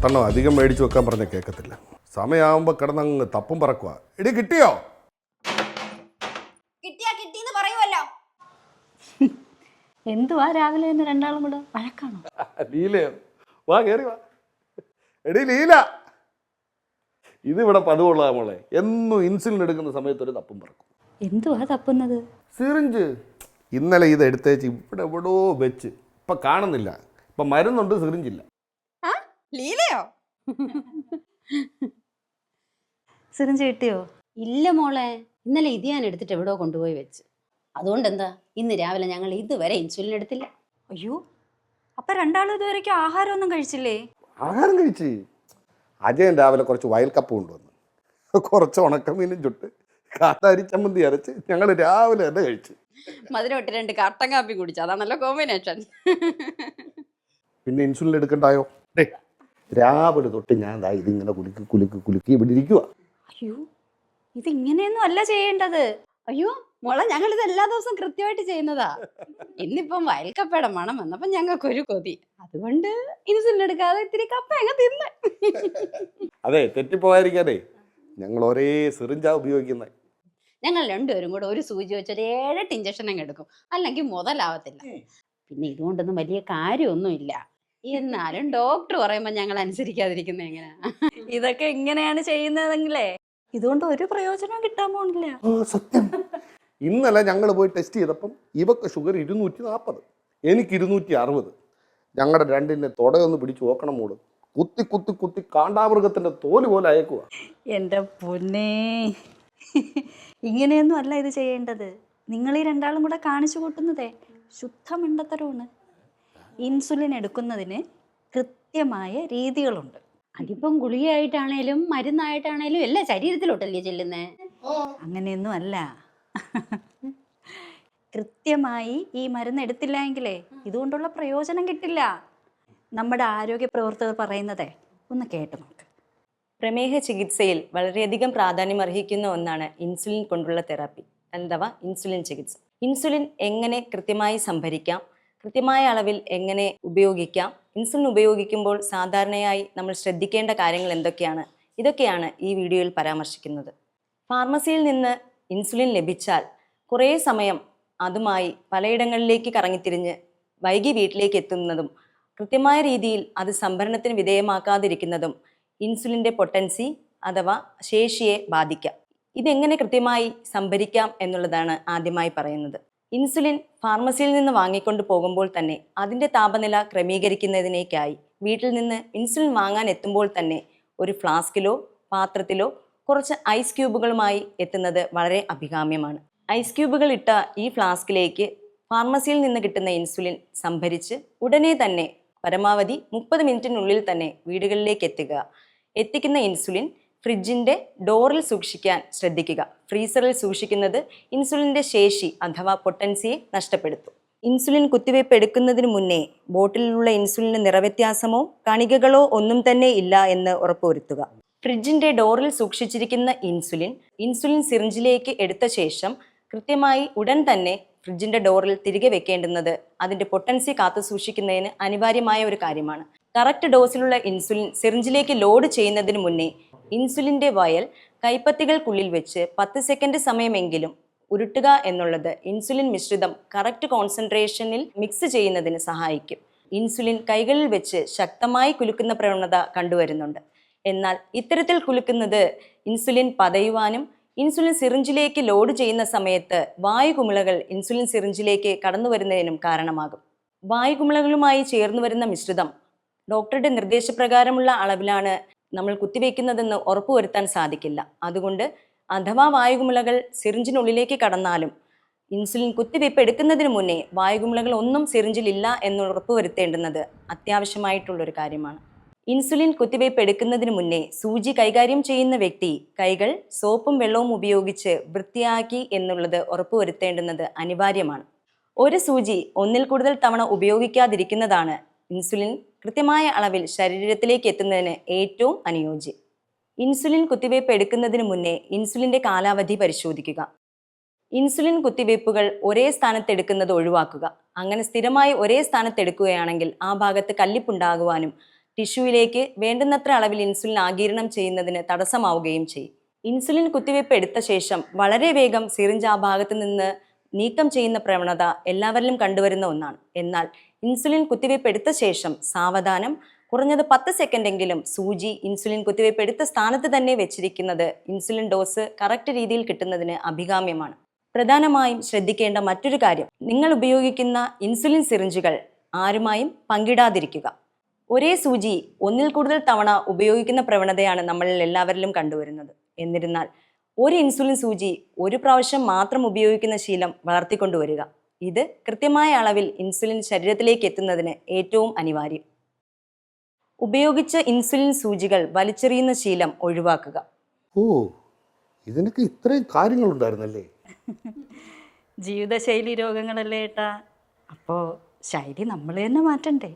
10 അധികം മേടിച്ചു വെക്കാൻ പറഞ്ഞ കേൾക്കത്തില്ല. സമയമാകുമ്പോൾ കിടന്നങ്ങ് തപ്പും പറക്കുക. എടി കിട്ടിയോ? കിട്ടിന്ന് പറയുമല്ലോ. എന്തുവാ രാവിലെ തന്നെ രണ്ടാളും കൂടെ വഴക്കാണോ? ലീലയോ? വാ കേറി വാ. എടി ലീല, ഇതിവിടെ പതിവുള്ളതാ മോളെ. എന്നും ഇൻസുലിൻ എടുക്കുന്ന സമയത്ത് ഒരു തപ്പും പറക്കും. എന്തുവാ തപ്പുന്നത്? സിറിഞ്ച്. ഇന്നലെ ഇത് എടുത്തേച്ച് ഇവിടെ എവിടോ വെച്ച് ഇപ്പം കാണുന്നില്ല. ഇപ്പം മരുന്നുണ്ട്, സിറിഞ്ചില്ല. ലീലയോ? സിറിഞ്ച് കിട്ടിയോ? ഇല്ല മോളെ, ഇന്നലെ ഇത് ഞാൻ എടുത്തിട്ട് എവിടോ കൊണ്ടുപോയി വെച്ച്. അതുകൊണ്ട് എന്താ, ഇന്ന് രാവിലെ ഞങ്ങൾ ഇതുവരെ ഇൻസുലിൻ എടുത്തില്ല. അയ്യോ, അപ്പൊ രണ്ടാളും ഇതുവരെയ്ക്കും ആഹാരമൊന്നും കഴിച്ചില്ലേ? ആഹാരം കഴിച്ച്. അജയൻ രാവിലെ കുറച്ച് വയൽക്കപ്പ് കൊണ്ടുവന്നു, കുറച്ച് ഉണക്കമീനും ചുട്ട് കാട്ടാരി ചമ്മന്തി അരച്ച് ഞങ്ങൾ രാവിലെ തന്നെ കഴിച്ചു. മധുരം ഇട്ട് 2 കട്ടൻ കാപ്പി കുടിച്ചു. അതാണല്ലോ കോമ്പിനേഷൻ. പിന്നെ ഇൻസുലിൻ എടുക്കണ്ടായോ? രാവിലെ തൊട്ട് ഞാൻ ഇതിങ്ങനെ കുലുക്കി ഇവിടെ ഇരിക്കുക. അയ്യോ, ഇതിങ്ങനെയൊന്നും അല്ല ചെയ്യേണ്ടത്. അയ്യോ മോളെ, ഞങ്ങൾ ഇത് എല്ലാ ദിവസവും കൃത്യമായിട്ട് ചെയ്യുന്നതാ. ഇന്നിപ്പം വയൽക്കപ്പയുടെ മണം വന്നപ്പം ഞങ്ങൾക്കൊരു കൊതി. അതുകൊണ്ട് ഇൻസുലിൻ എടുക്കാതെ ഇത്തിരി കപ്പ അങ്ങ് തിന്ന്. അതെ, തെറ്റിപ്പോകാതിരിക്കാനേ ഞങ്ങൾ ഒരേ സിറിഞ്ചാ ഉപയോഗിക്കുന്നത്. ഞങ്ങൾ രണ്ടുപേരും കൂടെ ഒരു സൂചി വെച്ചൊരു 7-8 ഇഞ്ചക്ഷൻ അങ്ങ് എടുക്കും, അല്ലെങ്കിൽ മുതലാവത്തില്ല. പിന്നെ ഇതുകൊണ്ടൊന്നും വലിയ കാര്യമൊന്നുമില്ല. എന്നാലും ഡോക്ടർ പറയുമ്പോൾ ഞങ്ങൾ അനുസരിക്കാതിരിക്കുന്ന എങ്ങനെയാ? ഇതൊക്കെ ഇങ്ങനെയാണ് ചെയ്യുന്നതെങ്കിലേ ഇതുകൊണ്ട് ഒരു പ്രയോജനവും കിട്ടാൻ പോണില്ല. സത്യം. ഇന്നലെ ഞങ്ങൾ പോയി ടെസ്റ്റ് ചെയ്തപ്പം ഇവക്ക് ഷുഗർ 240, എനിക്ക് 260. ഞങ്ങളുടെ രണ്ടിനെ തുടയൊന്ന് പിടിച്ച് നോക്കണം മോള്. കുത്തി കാണ്ടാമൃഗത്തിന്റെ തോല് പോലെ അയക്കുക. എൻ്റെ പൊന്നേ, ഇങ്ങനെയൊന്നും അല്ല ഇത് ചെയ്യേണ്ടത്. നിങ്ങൾ ഈ രണ്ടാളും കൂടെ കാണിച്ചു കൂട്ടുന്നതേ ശുദ്ധ മണ്ടത്തരമാണ്. ഇൻസുലിൻ എടുക്കുന്നതിന് കൃത്യമായ രീതികളുണ്ട്. അതിപ്പം ഗുളികയായിട്ടാണേലും മരുന്നായിട്ടാണേലും എല്ലാം ശരീരത്തിലോട്ടല്ലേ ചെല്ലുന്നേ? അങ്ങനെയൊന്നും അല്ല. കൃത്യമായി ഈ മരുന്ന് എടുത്തില്ല എങ്കിലേ ഇതുകൊണ്ടുള്ള പ്രയോജനം കിട്ടില്ല. നമ്മുടെ ആരോഗ്യ പ്രവർത്തകർ പറയുന്നതേ ഒന്ന് കേട്ടു നോക്ക്. പ്രമേഹ ചികിത്സയിൽ വളരെയധികം പ്രാധാന്യം അർഹിക്കുന്ന ഒന്നാണ് ഇൻസുലിൻ കൊണ്ടുള്ള തെറാപ്പി അഥവാ ഇൻസുലിൻ ചികിത്സ. ഇൻസുലിൻ എങ്ങനെ കൃത്യമായി സംഭരിക്കാം, കൃത്യമായ അളവിൽ എങ്ങനെ ഉപയോഗിക്കാം, ഇൻസുലിൻ ഉപയോഗിക്കുമ്പോൾ സാധാരണയായി നമ്മൾ ശ്രദ്ധിക്കേണ്ട കാര്യങ്ങൾ എന്തൊക്കെയാണ്, ഇതൊക്കെയാണ് ഈ വീഡിയോയിൽ പരാമർശിക്കുന്നത്. ഫാർമസിയിൽ നിന്ന് ഇൻസുലിൻ ലഭിച്ചാൽ കുറേ സമയം അതുമായി പലയിടങ്ങളിലേക്ക് കറങ്ങിത്തിരിഞ്ഞ് വൈകി വീട്ടിലേക്ക് എത്തുന്നതും കൃത്യമായ രീതിയിൽ അത് സംഭരണത്തിന് വിധേയമാക്കാതിരിക്കുന്നതും ഇൻസുലിൻ്റെ പൊട്ടൻസി അഥവാ ശേഷിയെ ബാധിക്കാം. ഇതെങ്ങനെ കൃത്യമായി സംഭരിക്കാം എന്നുള്ളതാണ് ആദ്യമായി പറയുന്നത്. ഇൻസുലിൻ ഫാർമസിയിൽ നിന്ന് വാങ്ങിക്കൊണ്ട് പോകുമ്പോൾ തന്നെ അതിൻ്റെ താപനില ക്രമീകരിക്കുന്നതിനേക്കായി വീട്ടിൽ നിന്ന് ഇൻസുലിൻ വാങ്ങാൻ എത്തുമ്പോൾ തന്നെ ഒരു ഫ്ലാസ്കിലോ പാത്രത്തിലോ കുറച്ച് ഐസ് ക്യൂബുകളുമായി എത്തുന്നത് വളരെ അഭികാമ്യമാണ്. ഐസ് ക്യൂബുകൾ ഇട്ട ഈ ഫ്ലാസ്കിലേക്ക് ഫാർമസിയിൽ നിന്ന് കിട്ടുന്ന ഇൻസുലിൻ സംഭരിച്ച് ഉടനെ തന്നെ പരമാവധി 30 മിനിറ്റിനുള്ളിൽ തന്നെ വീടുകളിലേക്ക് എത്തിക്കുന്ന ഇൻസുലിൻ ഫ്രിഡ്ജിൻ്റെ ഡോറിൽ സൂക്ഷിക്കാൻ ശ്രദ്ധിക്കുക. ഫ്രീസറിൽ സൂക്ഷിക്കുന്നത് ഇൻസുലിൻ്റെ ശേഷി അഥവാ പൊട്ടൻസിയെ നഷ്ടപ്പെടുത്തും. ഇൻസുലിൻ കുത്തിവയ്പ് എടുക്കുന്നതിന് മുന്നേ ബോട്ടിലുള്ള ഇൻസുലിന് നിറവ്യത്യാസമോ കണികകളോ ഒന്നും തന്നെ ഇല്ല എന്ന് ഉറപ്പുവരുത്തുക. ഫ്രിഡ്ജിൻ്റെ ഡോറിൽ സൂക്ഷിച്ചിരിക്കുന്ന ഇൻസുലിൻ സിറിഞ്ചിലേക്ക് എടുത്ത ശേഷം കൃത്യമായി ഉടൻ തന്നെ ഫ്രിഡ്ജിൻ്റെ ഡോറിൽ തിരികെ വെക്കേണ്ടുന്നത് അതിൻ്റെ പൊട്ടൻസി കാത്തു സൂക്ഷിക്കുന്നതിന് അനിവാര്യമായ ഒരു കാര്യമാണ്. കറക്റ്റ് ഡോസിലുള്ള ഇൻസുലിൻ സിറിഞ്ചിലേക്ക് ലോഡ് ചെയ്യുന്നതിന് മുന്നേ ഇൻസുലിൻ്റെ വയൽ കൈപ്പത്തികൾക്കുള്ളിൽ വെച്ച് 10 സെക്കൻഡ് സമയമെങ്കിലും ഉരുട്ടുക എന്നുള്ളത് ഇൻസുലിൻ മിശ്രിതം കറക്റ്റ് കോൺസെൻട്രേഷനിൽ മിക്സ് ചെയ്യുന്നതിന് സഹായിക്കും. ഇൻസുലിൻ കൈകളിൽ വെച്ച് ശക്തമായി കുലുക്കുന്ന പ്രവണത കണ്ടുവരുന്നുണ്ട്. എന്നാൽ ഇത്തരത്തിൽ കുലുക്കുന്നത് ഇൻസുലിൻ പതയുവാനും ഇൻസുലിൻ സിറിഞ്ചിലേക്ക് ലോഡ് ചെയ്യുന്ന സമയത്ത് വായുകുമിളകൾ ഇൻസുലിൻ സിറിഞ്ചിലേക്ക് കടന്നു വരുന്നതിനും കാരണമാകും. വായുകുമിളകളുമായി ചേർന്ന് വരുന്ന മിശ്രിതം ഡോക്ടറുടെ നിർദ്ദേശപ്രകാരമുള്ള അളവിലാണ് നമ്മൾ കുത്തിവെക്കുന്നതെന്ന് ഉറപ്പുവരുത്താൻ സാധിക്കില്ല. അതുകൊണ്ട് അഥവാ വായുകുമിളകൾ സിറിഞ്ചിനുള്ളിലേക്ക് കടന്നാലും ഇൻസുലിൻ കുത്തിവയ്പ് എടുക്കുന്നതിന് മുന്നേ വായുകുമിളകൾ ഒന്നും സിറിഞ്ചിലില്ല എന്ന് ഉറപ്പുവരുത്തേണ്ടുന്നത് അത്യാവശ്യമായിട്ടുള്ളൊരു കാര്യമാണ്. ഇൻസുലിൻ കുത്തിവയ്പ് എടുക്കുന്നതിന് മുന്നേ സൂചി കൈകാര്യം ചെയ്യുന്ന വ്യക്തി കൈകൾ സോപ്പും വെള്ളവും ഉപയോഗിച്ച് വൃത്തിയാക്കി എന്നുള്ളത് ഉറപ്പുവരുത്തേണ്ടുന്നത് അനിവാര്യമാണ്. ഒരു സൂചി ഒന്നിൽ കൂടുതൽ തവണ ഉപയോഗിക്കാതിരിക്കുന്നതാണ് ഇൻസുലിൻ കൃത്യമായ അളവിൽ ശരീരത്തിലേക്ക് എത്തുന്നതിന് ഏറ്റവും അനുയോജ്യം. ഇൻസുലിൻ കുത്തിവയ്പ് എടുക്കുന്നതിന് മുന്നേ ഇൻസുലിൻ്റെ കാലാവധി പരിശോധിക്കുക. ഇൻസുലിൻ കുത്തിവയ്പ്പുകൾ ഒരേ സ്ഥാനത്ത് എടുക്കുന്നത് ഒഴിവാക്കുക. അങ്ങനെ സ്ഥിരമായി ഒരേ സ്ഥാനത്ത് എടുക്കുകയാണെങ്കിൽ ആ ഭാഗത്ത് കല്ലിപ്പുണ്ടാകുവാനും ടിഷ്യൂവിലേക്ക് വേണ്ടുന്നത്ര അളവിൽ ഇൻസുലിൻ ആഗിരണം ചെയ്യുന്നതിന് തടസ്സമാവുകയും ചെയ്യും. ഇൻസുലിൻ കുത്തിവയ്പ് എടുത്ത ശേഷം വളരെ വേഗം സിറിഞ്ച് ആ ഭാഗത്ത് നിന്ന് നീക്കം ചെയ്യുന്ന പ്രവണത എല്ലാവരിലും കണ്ടുവരുന്ന ഒന്നാണ്. എന്നാൽ ഇൻസുലിൻ കുത്തിവയ്പ് എടുത്ത ശേഷം സാവധാനം കുറഞ്ഞത് 10 സെക്കൻഡെങ്കിലും സൂചി ഇൻസുലിൻ കുത്തിവയ്പ് എടുത്ത സ്ഥാനത്ത് തന്നെ വെച്ചിരിക്കുന്നത് ഇൻസുലിൻ ഡോസ് കറക്റ്റ് രീതിയിൽ കിട്ടുന്നതിന് അഭികാമ്യമാണ്. പ്രധാനമായും ശ്രദ്ധിക്കേണ്ട മറ്റൊരു കാര്യം, നിങ്ങൾ ഉപയോഗിക്കുന്ന ഇൻസുലിൻ സിറിഞ്ചുകൾ ആരുമായും പങ്കിടാതിരിക്കുക. ഒരേ സൂചി ഒന്നിൽ കൂടുതൽ തവണ ഉപയോഗിക്കുന്ന പ്രവണതയാണ് നമ്മളിൽ എല്ലാവരിലും കണ്ടുവരുന്നത്. എന്നിരുന്നാൽ ഒരു ഇൻസുലിൻ സൂചി ഒരു പ്രാവശ്യം മാത്രം ഉപയോഗിക്കുന്ന ശീലം വളർത്തിക്കൊണ്ടുവരിക. ഇത് കൃത്യമായ അളവിൽ ഇൻസുലിൻ ശരീരത്തിലേക്ക് എത്തുന്നതിന് ഏറ്റവും അനിവാര്യം. ഉപയോഗിച്ച ഇൻസുലിൻ സൂചികൾ വലിച്ചെറിയുന്ന ശീലം ഒഴിവാക്കുക. ഓ, ഇതിനൊക്കെ ഇത്രയും കാര്യങ്ങളുണ്ടായിരുന്നല്ലേ? ജീവിതശൈലി രോഗങ്ങളല്ലേ ഏട്ടാ, അപ്പോൾ ശൈലി നമ്മൾ തന്നെ മാറ്റണ്ടേ?